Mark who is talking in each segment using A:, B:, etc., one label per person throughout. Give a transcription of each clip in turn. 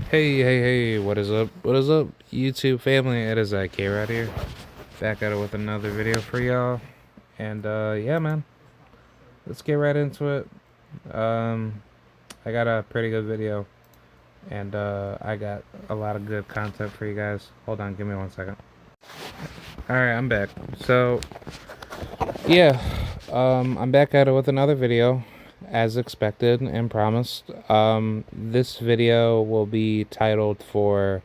A: Hey, what is up? What is up, YouTube family? It is K right here. Back at it with another video for y'all. And yeah, man. Let's get right into it. Um I got a pretty good video and I got a lot of good content for you guys. Hold on, give me 1 second. Alright, I'm back. So yeah, I'm back at it with another video as expected and promised. This video will be titled for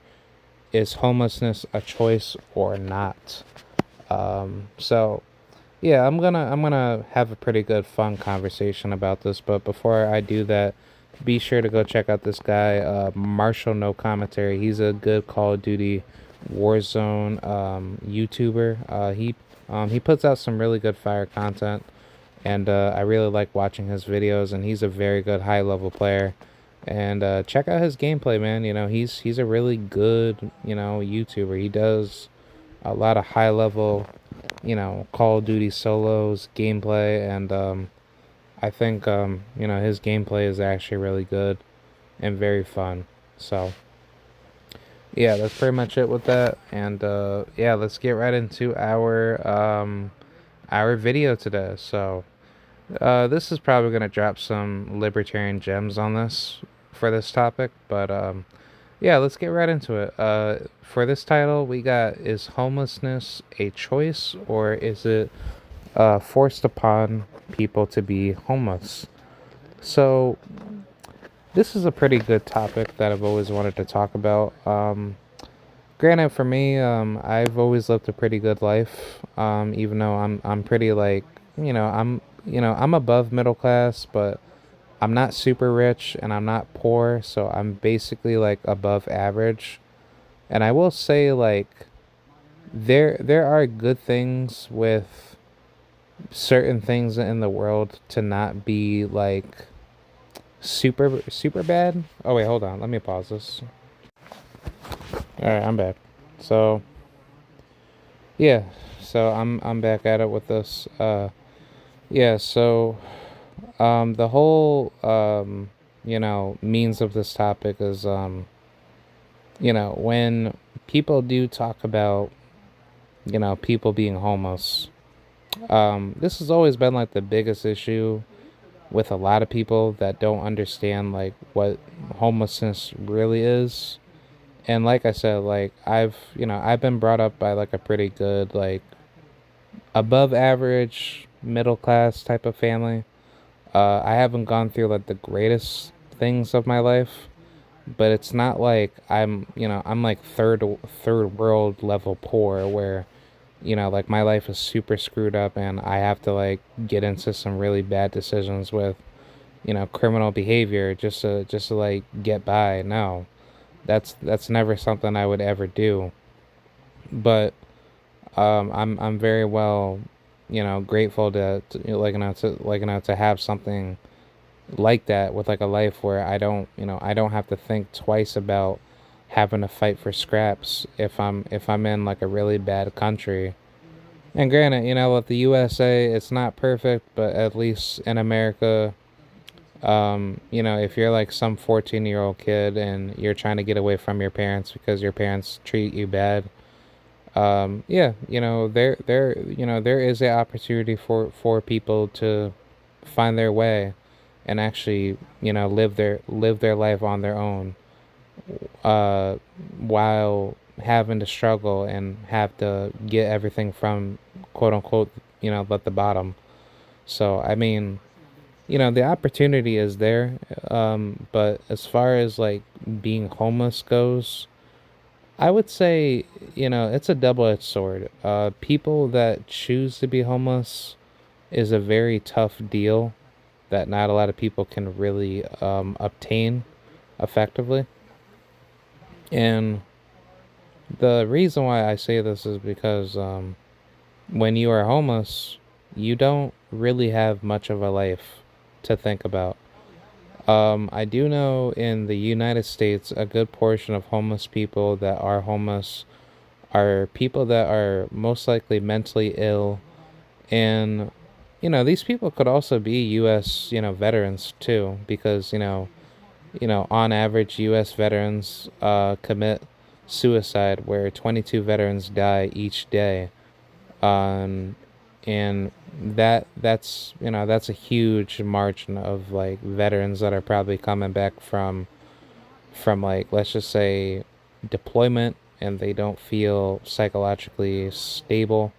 A: Is Homelessness a Choice or Not? So yeah, I'm gonna have a pretty good fun conversation about this, but before I do that, be sure to go check out this guy, Marshall No Commentary. He's a good Call of Duty Warzone YouTuber. He puts out some really good fire content, and I really like watching his videos. And he's a very good high level player. And check out his gameplay, man. You know, he's a really good YouTuber. He does a lot of high level Call of Duty solos gameplay, and I think his gameplay is actually really good and very fun. So yeah, that's pretty much it with that. And yeah, let's get right into our video today. So this is probably gonna drop some libertarian gems on this for this topic, but yeah, let's get right into it. For this title, we got: Is homelessness a choice, or is it forced upon people to be homeless? So, this is a pretty good topic that I've always wanted to talk about. Granted, for me, I've always lived a pretty good life. Even though I'm pretty like, I'm above middle class, but I'm not super rich and I'm not poor, so I'm basically like above average. And I will say, like, there are good things with certain things in the world to not be like super bad. Oh wait, hold on. Let me pause this. All right, I'm back. So yeah, so I'm back at it with this. Yeah. So the whole means of this topic is when people do talk about people being homeless. This has always been like the biggest issue with a lot of people that don't understand like what homelessness really is. And like I said, like I've been brought up by like a pretty good, like, above average middle class type of family. I haven't gone through like the greatest things of my life, but it's not like I'm like third world level poor where like my life is super screwed up and I have to like get into some really bad decisions with criminal behavior just to like get by. No, that's never something I would ever do. But I'm very well grateful to to have something like that, with like a life where I don't have to think twice about having to fight for scraps if I'm in like a really bad country. And granted, with the USA, it's not perfect, but at least in America, if you're like some 14-year-old kid and you're trying to get away from your parents because your parents treat you bad, yeah, there is an opportunity for people to find their way and actually, live their life on their own, uh, while having to struggle and have to get everything from quote unquote, at the bottom. So I mean, the opportunity is there, but as far as like being homeless goes, I would say, it's a double-edged sword. People that choose to be homeless is a very tough deal that not a lot of people can really obtain effectively. And the reason why I say this is because when you are homeless, you don't really have much of a life to think about. I do know in the United States, a good portion of homeless people that are homeless are people that are most likely mentally ill. And, these people could also be U.S., veterans too, because, on average, U.S. veterans commit suicide, where 22 veterans die each day. Um, and that's a huge margin of like veterans that are probably coming back from like, let's just say, deployment, and they don't feel psychologically stable,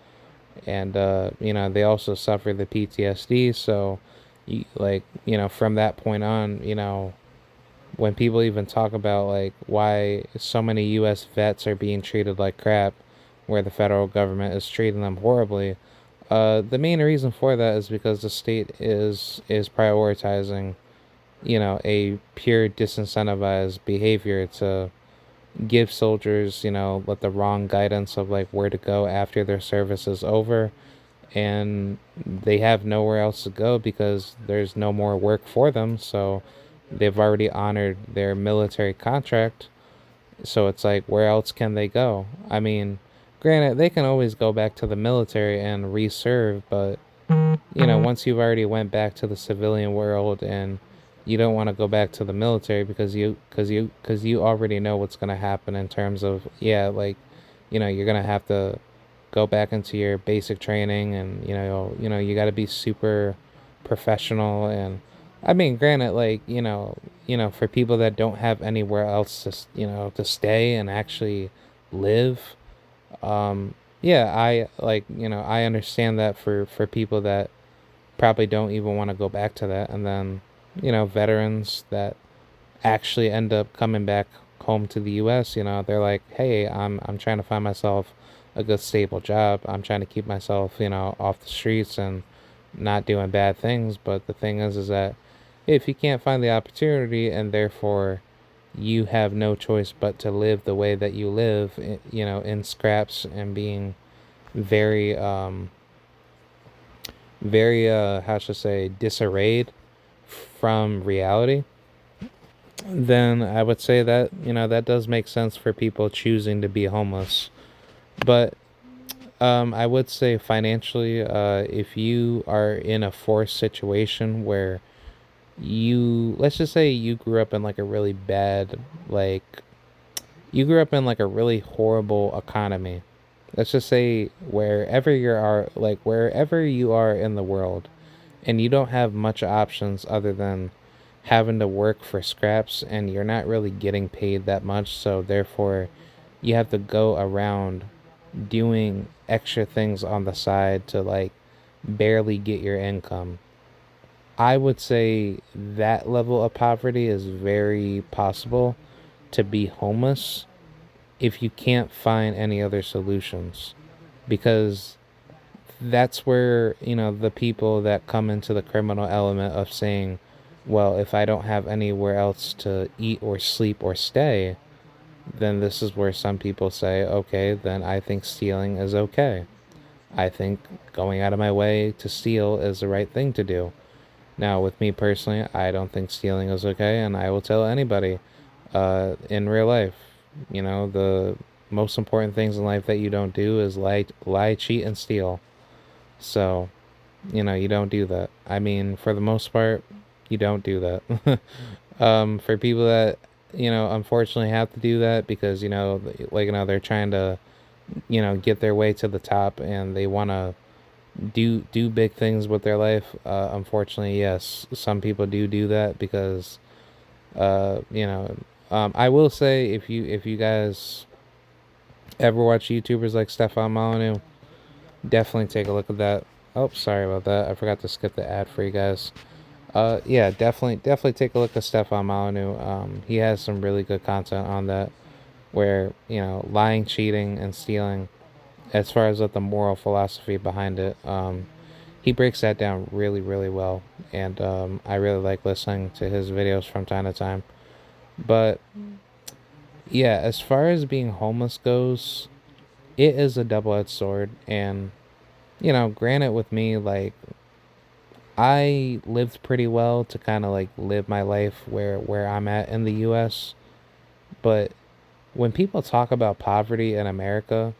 A: and they also suffer the PTSD. So from that point on, when people even talk about like why so many US vets are being treated like crap, where the federal government is treating them horribly, the main reason for that is because the state is prioritizing, a pure disincentivized behavior to give soldiers, like the wrong guidance of like where to go after their service is over, and they have nowhere else to go because there's no more work for them. So they've already honored their military contract. So it's like, where else can they go? I mean, granted, they can always go back to the military and reserve, but once you've already went back to the civilian world, and you don't want to go back to the military because you already know what's going to happen in terms of, yeah, like, you're going to have to go back into your basic training, and you got to be super professional. And I mean, granted, like, for people that don't have anywhere else to stay and actually live, yeah, I understand that for people that probably don't even want to go back to that. And then, veterans that actually end up coming back home to the US, they're like, "Hey, I'm trying to find myself a good stable job. I'm trying to keep myself, off the streets and not doing bad things." But the thing is that if you can't find the opportunity, and therefore you have no choice but to live the way that you live, in scraps, and being very very how should I say, disarrayed from reality, then I would say that, that does make sense for people choosing to be homeless. But I would say financially, if you are in a forced situation where let's just say you grew up in like a really bad, like, you grew up in like a really horrible economy. Let's just say wherever you are in the world, and you don't have much options other than having to work for scraps, and you're not really getting paid that much, so therefore you have to go around doing extra things on the side to like barely get your income. I would say that level of poverty is very possible to be homeless if you can't find any other solutions, because that's where, the people that come into the criminal element of saying, well, if I don't have anywhere else to eat or sleep or stay, then this is where some people say, okay, then I think stealing is okay. I think going out of my way to steal is the right thing to do. Now, with me personally, I don't think stealing is okay, and I will tell anybody in real life, the most important things in life that you don't do is lie, cheat, and steal. So, you don't do that. I mean, for the most part, you don't do that. For people that, unfortunately have to do that because, like, they're trying to, get their way to the top, and they want to do big things with their life. Unfortunately, yes, some people do that because, I will say, if you guys ever watch YouTubers like Stefan Molyneux, definitely take a look at that. Oh, sorry about that. I forgot to skip the ad for you guys. Yeah, definitely take a look at Stefan Molyneux. He has some really good content on that, where, lying, cheating, and stealing, as far as like the moral philosophy behind it, he breaks that down really, really well, and I really like listening to his videos from time to time. But yeah, as far as being homeless goes, it is a double-edged sword, and granted, with me, like, I lived pretty well to kind of like live my life where I'm at in the US. But when people talk about poverty in America,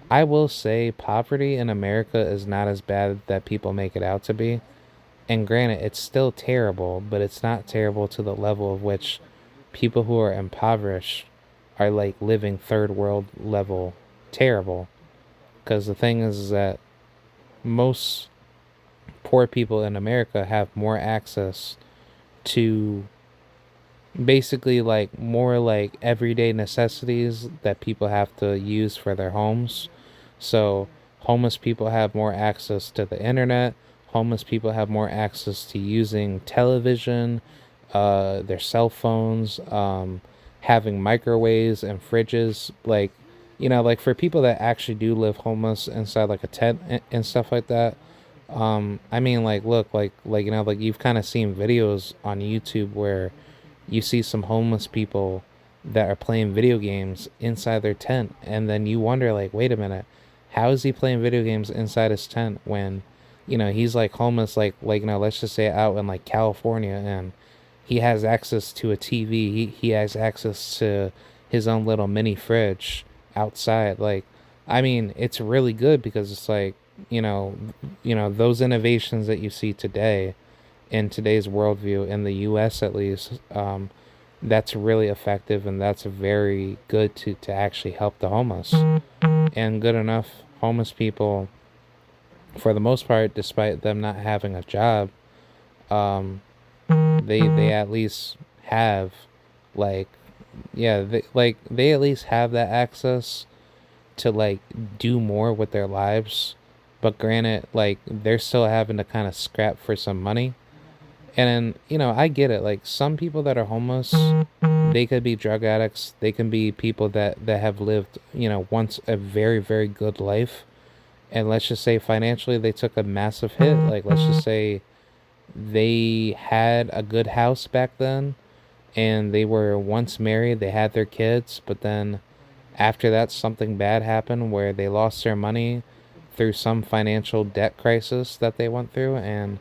A: I will say poverty in America is not as bad that people make it out to be. And granted, it's still terrible, but it's not terrible to the level of which people who are impoverished are like living third world level terrible. Because the thing is that most poor people in America have more access to basically like more like everyday necessities that people have to use for their homes. So homeless people have more access to the internet. Homeless people have more access to using television, their cell phones, having microwaves and fridges. Like, like for people that actually do live homeless inside like a tent and stuff like that. I mean, like, look, like like you've kind of seen videos on YouTube where you see some homeless people that are playing video games inside their tent, and then you wonder, like, wait a minute, how is he playing video games inside his tent when he's like homeless, like let's just say out in like California, and he has access to a TV, he has access to his own little mini fridge outside. Like, I mean, it's really good because it's like, you know those innovations that you see today in today's worldview in the U.S. at least, that's really effective, and that's very good to actually help the homeless. And good enough homeless people, for the most part, despite them not having a job, um, they at least have like they at least have that access to like do more with their lives. But granted, like they're still having to kind of scrap for some money. And then, I get it. Like some people that are homeless, they could be drug addicts. They can be people that have lived, once a very, very good life. And let's just say financially they took a massive hit. Like let's just say they had a good house back then and they were once married, they had their kids, but then after that something bad happened where they lost their money through some financial debt crisis that they went through, and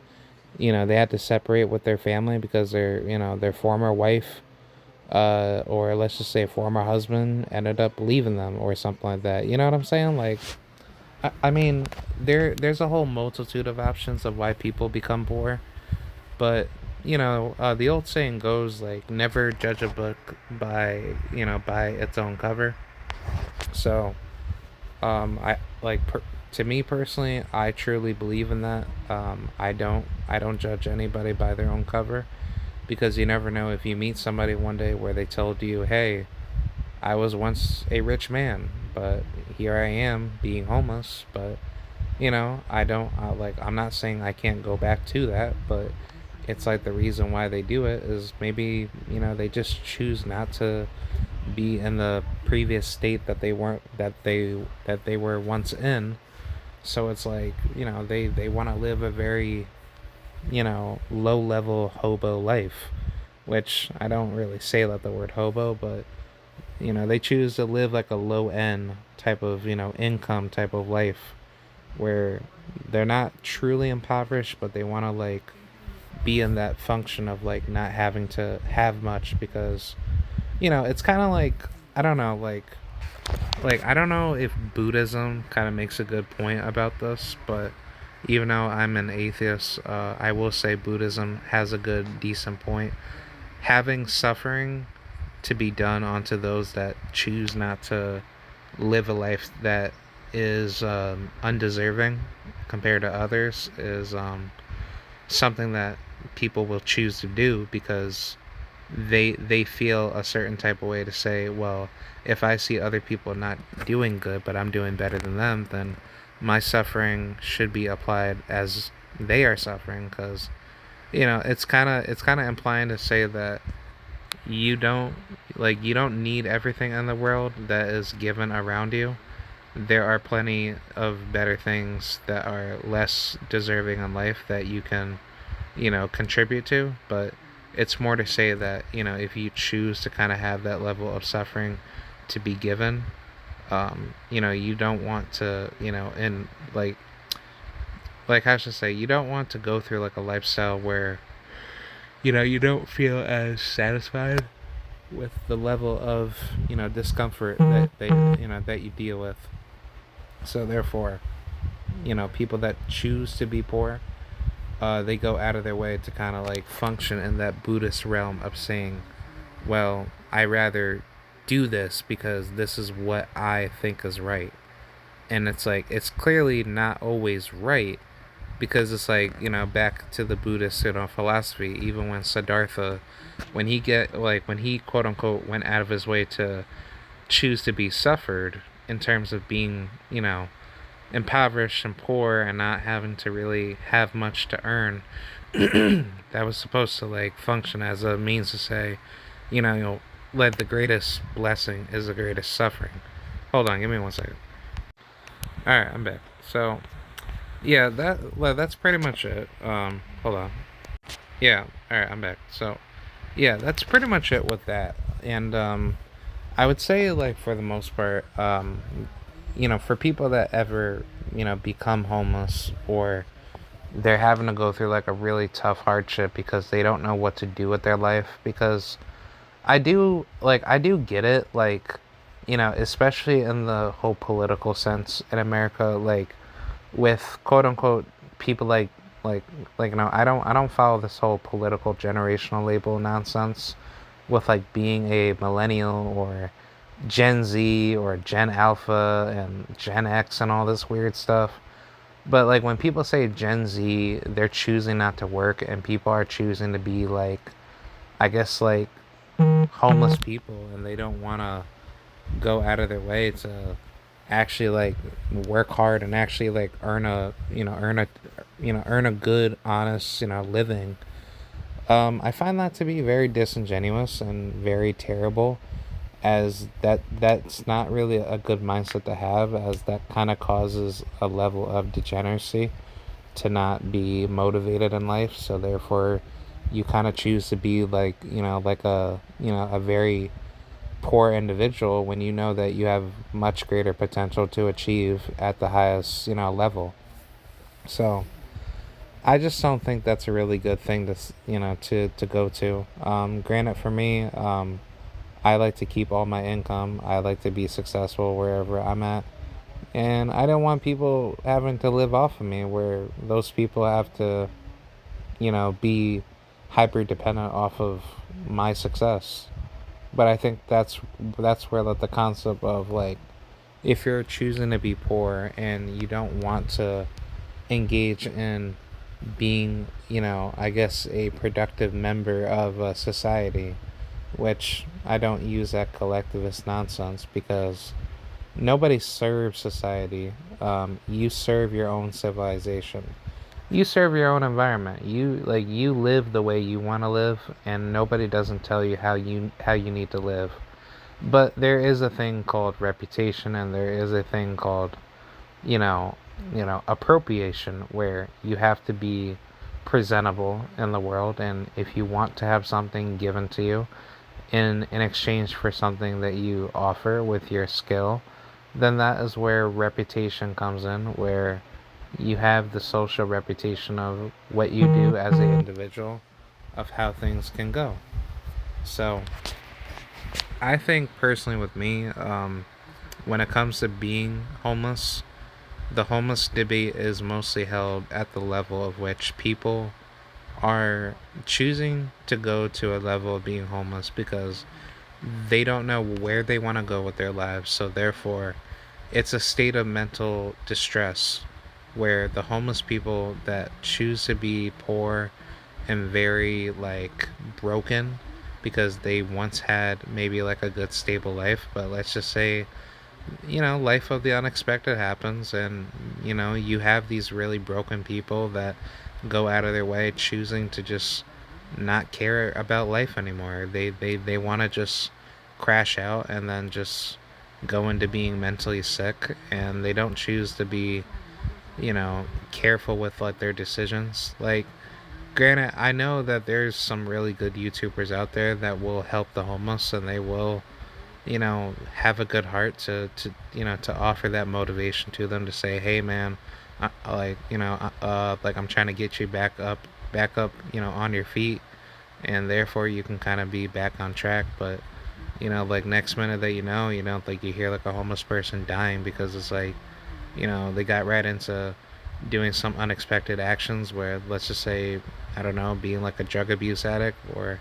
A: they had to separate with their family because their former wife, or let's just say former husband, ended up leaving them or something like that. You know what I'm saying? Like, I mean, there's a whole multitude of options of why people become poor, but the old saying goes like, never judge a book by its own cover. So, I like to me personally, I truly believe in that. I don't judge anybody by their own cover, because you never know if you meet somebody one day where they told you, "Hey, I was once a rich man, but here I am being homeless." But I don't I'm not saying I can't go back to that, but it's like the reason why they do it is maybe they just choose not to be in the previous state that they weren't that they were once in. So it's like, they want to live a very, low level hobo life, which I don't really say that the word hobo, but they choose to live like a low end type of, income type of life where they're not truly impoverished, but they want to like be in that function of like not having to have much, because it's kind of like, I don't know, like I don't know if Buddhism kind of makes a good point about this, but even though I'm an atheist, I will say Buddhism has a good, decent point. Having suffering to be done onto those that choose not to live a life that is undeserving compared to others is something that people will choose to do, because they feel a certain type of way to say, well, if I see other people not doing good but I'm doing better than them, then my suffering should be applied as they are suffering. Because it's kind of implying to say that you don't need everything in the world that is given around you. There are plenty of better things that are less deserving in life that you can contribute to. But it's more to say that if you choose to kind of have that level of suffering to be given, you don't want to, and like I should say, you don't want to go through like a lifestyle where you don't feel as satisfied with the level of discomfort that that you deal with. So therefore, people that choose to be poor, they go out of their way to kind of like function in that Buddhist realm of saying, well, I rather do this because this is what I think is right. And it's like, it's clearly not always right, because it's like, back to the Buddhist, philosophy. Even when Siddhartha, when he quote unquote went out of his way to choose to be suffered in terms of being, impoverished and poor and not having to really have much to earn, that was supposed to like function as a means to say, let the greatest blessing is the greatest suffering. Hold on, give me 1 second. All right, I'm back. So yeah, that's pretty much it. Hold on. Yeah, all right, I'm back. So yeah, that's pretty much it with that. And I would say, like, for the most part, for people that ever, become homeless, or they're having to go through like a really tough hardship because they don't know what to do with their life. Because I do get it, like, especially in the whole political sense in America, like with quote unquote people like I don't follow this whole political generational label nonsense with like being a millennial or Gen Z or Gen Alpha and Gen X and all this weird stuff. But like when people say Gen Z, they're choosing not to work, and people are choosing to be like, I guess, like homeless people, and they don't want to go out of their way to actually like work hard and actually like earn a good, honest, living. I find that to be very disingenuous and very terrible, as that's not really a good mindset to have, as that kind of causes a level of degeneracy to not be motivated in life. So therefore you kind of choose to be like, like a very poor individual when you know that you have much greater potential to achieve at the highest, level. So I just don't think that's a really good thing to to go to. Granted, for me, I like to keep all my income. I like to be successful wherever I'm at, and I don't want people having to live off of me, where those people have to, be hyper dependent off of my success. But I think that's where like the concept of like, if you're choosing to be poor and you don't want to engage in being, I guess, a productive member of a society, which I don't use that collectivist nonsense, because nobody serves society. You serve your own civilization. You serve your own environment. You live the way you want to live, and nobody doesn't tell you how you need to live. But there is a thing called reputation, and there is a thing called, you know, appropriation, where you have to be presentable in the world, and if you want to have something given to you in exchange for something that you offer with your skill, then that is where reputation comes in, where you have the social reputation of what you do as an individual, of how things can go. So I think personally with me, when it comes to being homeless, the homeless debate is mostly held at the level of which people are choosing to go to a level of being homeless because they don't know where they want to go with their lives. So therefore, it's a state of mental distress where the homeless people that choose to be poor and very like broken because they once had maybe like a good stable life, but let's just say, life of the unexpected happens, and you have these really broken people that go out of their way choosing to just not care about life anymore. They want to just crash out and then just go into being mentally sick, and they don't choose to be, careful with like their decisions. Like, granted, I know that there's some really good YouTubers out there that will help the homeless, and they will, have a good heart to offer that motivation to them, to say, hey man, like I'm trying to get you back up, on your feet, and therefore you can kind of be back on track. But like next minute that like you hear like a homeless person dying because it's like, they got right into doing some unexpected actions where, let's just say, I don't know, being like a drug abuse addict, or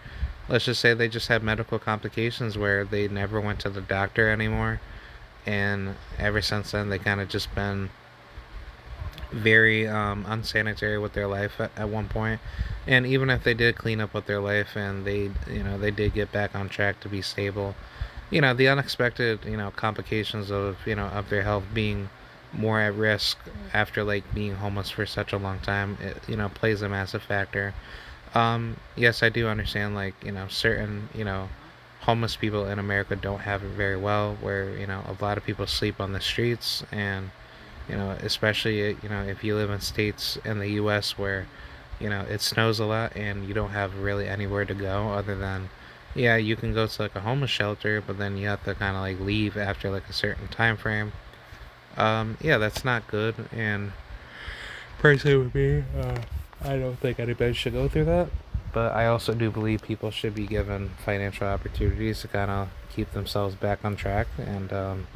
A: let's just say they just had medical complications where they never went to the doctor anymore, and ever since then they kind of just been very unsanitary with their life at one point. And even if they did clean up with their life and they did get back on track to be stable, the unexpected complications of of their health being more at risk after like being homeless for such a long time, it plays a massive factor. Yes, I do understand, like, certain homeless people in America don't have it very well, where a lot of people sleep on the streets. And especially if you live in states in the US where it snows a lot and you don't have really anywhere to go other than, yeah, you can go to like a homeless shelter, but then you have to kind of like leave after like a certain time frame. Yeah, that's not good. And personally with me, I don't think anybody should go through that. But I also do believe people should be given financial opportunities to kind of keep themselves back on track. And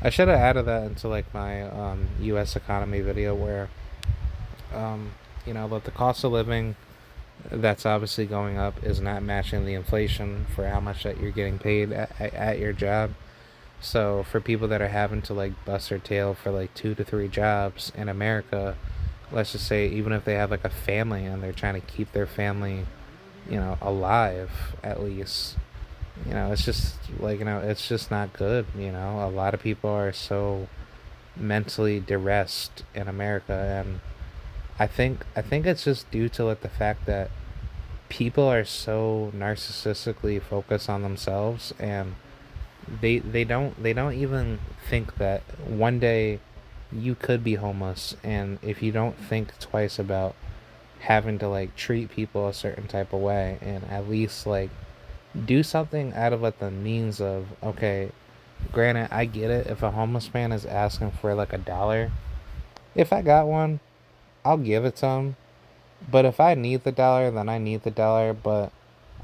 A: I should have added that into like my U.S. economy video, where that the cost of living that's obviously going up is not matching the inflation for how much that you're getting paid at your job. So for people that are having to like bust their tail for like 2 to 3 jobs in America, let's just say even if they have like a family and they're trying to keep their family, alive at least, it's just like, it's just not good. A lot of people are so mentally depressed in America, and I think it's just due to like the fact that people are so narcissistically focused on themselves, and they don't even think that one day you could be homeless. And if you don't think twice about having to like treat people a certain type of way, and at least like do something out of like the means of, okay, granted, I get it, if a homeless man is asking for like $1, if I got one, I'll give it to him. But if I need the dollar, then I need the dollar. But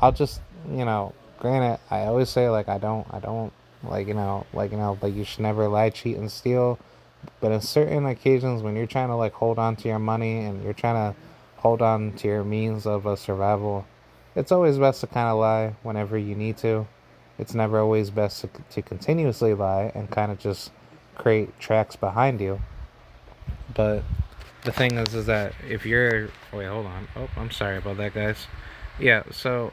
A: I'll just, granted, I always say like I don't like like you should never lie, cheat, and steal. But in certain occasions, when you're trying to like hold on to your money and you're trying to hold on to your means of survival, it's always best to kind of lie whenever you need to. It's never always best to continuously lie and kind of just create tracks behind you. But the thing is that if you're, wait, hold on. Oh, I'm sorry about that, guys. Yeah, so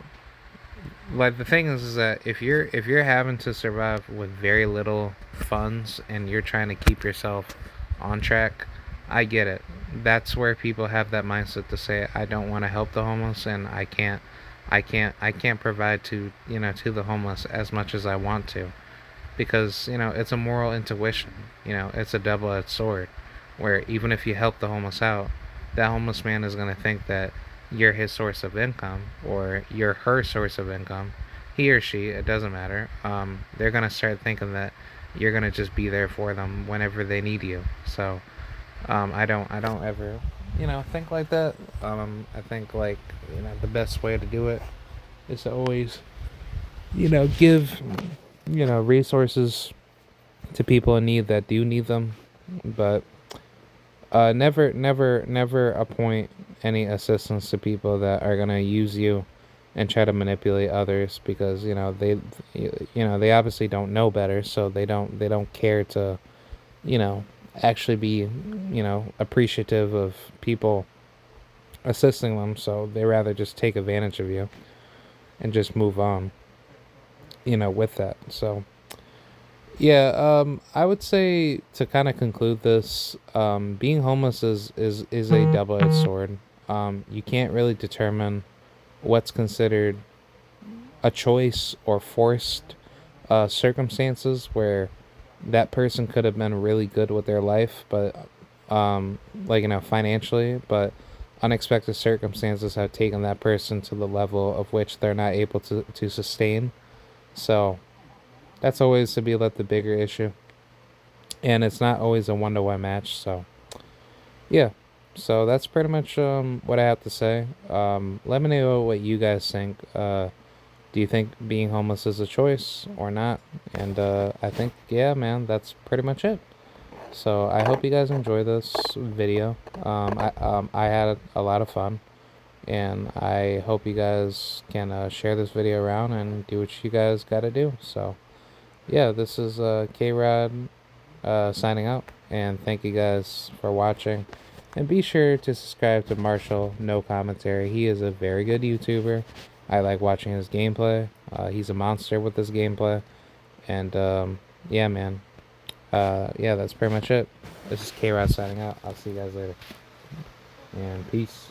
A: like the thing is that if you're having to survive with very little funds and you're trying to keep yourself on track, I get it. That's where people have that mindset to say, I don't want to help the homeless, and I can't provide to the homeless as much as I want to, because it's a moral intuition. It's a double-edged sword, where even if you help the homeless out, that homeless man is going to think that you're his source of income, or you're her source of income. He or she, it doesn't matter. They're going to start thinking that you're going to just be there for them whenever they need you. So I don't ever think like that. I think like the best way to do it is to always give resources to people in need that do need them. But never appoint any assistants to people that are gonna use you and try to manipulate others, because they obviously don't know better, so they don't care to you know actually be appreciative of people assisting them. So they rather just take advantage of you and just move on with that. So yeah, I would say, to kind of conclude this, being homeless is a double-edged sword. You can't really determine what's considered a choice or forced circumstances, where that person could have been really good with their life, but like financially, but unexpected circumstances have taken that person to the level of which they're not able to sustain. So that's always to be like the bigger issue, and it's not always a 1-to-1 match. So yeah, so that's pretty much what I have to say. Let me know what you guys think. Do you think being homeless is a choice or not? And I think, yeah, man, that's pretty much it. So I hope you guys enjoy this video. I had a lot of fun, and I hope you guys can share this video around and do what you guys got to do. So yeah, this is K-Rod signing out, and thank you guys for watching. And be sure to subscribe to Marshall No Commentary. He is a very good YouTuber. I like watching his gameplay. He's a monster with his gameplay. And yeah, man. Yeah, that's pretty much it. This is K-Rod signing out. I'll see you guys later. And peace.